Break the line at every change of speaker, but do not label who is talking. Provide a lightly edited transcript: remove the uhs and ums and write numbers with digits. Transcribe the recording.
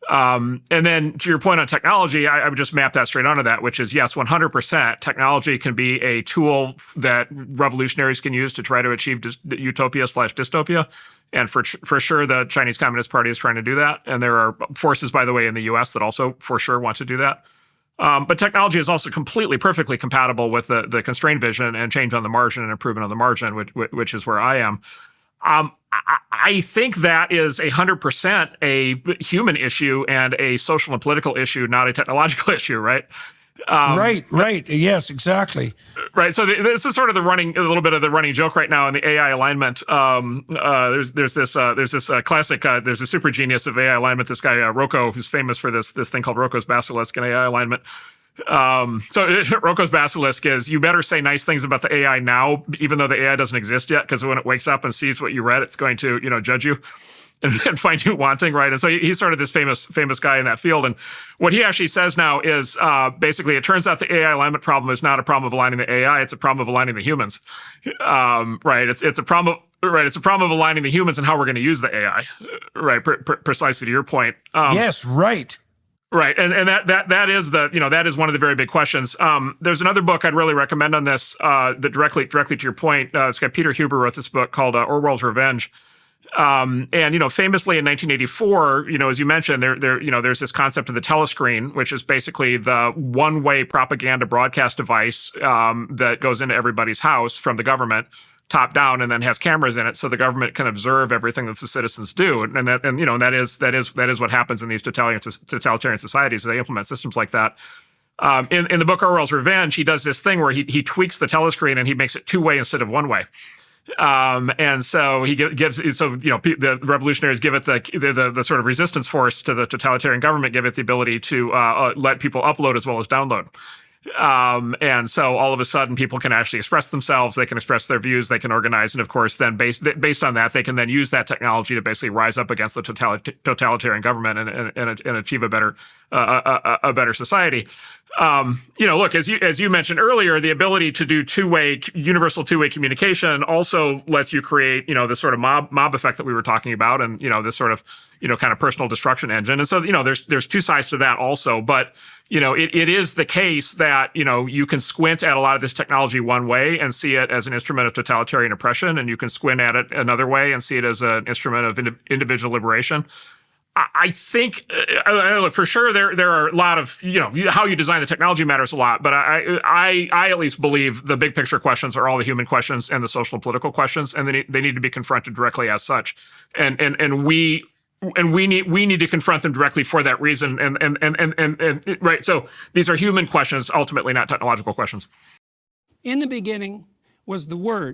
And then to your point on technology, I would just map that straight onto that, which is yes, 100%. Technology can be a tool that revolutionaries can use to try to achieve utopia/dystopia. And for sure, the Chinese Communist Party is trying to do that. And there are forces, by the way, in the US that also for sure want to do that. But technology is also perfectly compatible with the constrained vision and change on the margin and improvement on the margin, which is where I am. I think that is 100% a human issue and a social and political issue, not a technological issue, right?
Right. Yes, exactly.
Right. So this is sort of a little bit of the running joke right now in the AI alignment. There's this classic. There's a super genius of AI alignment. This guy Rocco, who's famous for this thing called Rocco's basilisk in AI alignment. So Rocco's basilisk is you better say nice things about the AI now, even though the AI doesn't exist yet, because when it wakes up and sees what you read, it's going to judge you and find you wanting, right? And so he's sort of this famous guy in that field. And what he actually says now is basically, it turns out the AI alignment problem is not a problem of aligning the AI; it's a problem of aligning the humans, right? It's a problem. Right, it's a problem of aligning the humans and how we're going to use the AI, right? Precisely to your point.
Yes, right.
Right, and that is that is one of the very big questions. There's another book I'd really recommend on this that directly to your point. This guy Peter Huber wrote this book called Orwell's Revenge. And famously in 1984, as you mentioned, there's this concept of the telescreen, which is basically the one-way propaganda broadcast device that goes into everybody's house from the government, top down, and then has cameras in it, so the government can observe everything that the citizens do, and that is what happens in these totalitarian societies. They implement systems like that. In the book Orwell's Revenge, he does this thing where he tweaks the telescreen and he makes it two-way instead of one-way. And so he the revolutionaries give it the sort of resistance force to the totalitarian government, give it the ability to let people upload as well as download. And so all of a sudden people can actually express themselves, they can express their views, they can organize, and of course then based on that, they can then use that technology to basically rise up against the totalitarian government and achieve a better society. Look, as you mentioned earlier, the ability to do universal two-way communication also lets you create, the sort of mob effect that we were talking about, and this sort of kind of personal destruction engine. And so there's two sides to that also, but it is the case that you can squint at a lot of this technology one way and see it as an instrument of totalitarian oppression, and you can squint at it another way and see it as an instrument of individual liberation. I think, look, for sure, there are a lot of, how you design the technology matters a lot, but I at least believe the big picture questions are all the human questions and the social and political questions, and they need to be confronted directly as such. And we need to confront them directly for that reason. And right. So these are human questions, ultimately, not technological questions.
In the beginning was the Word.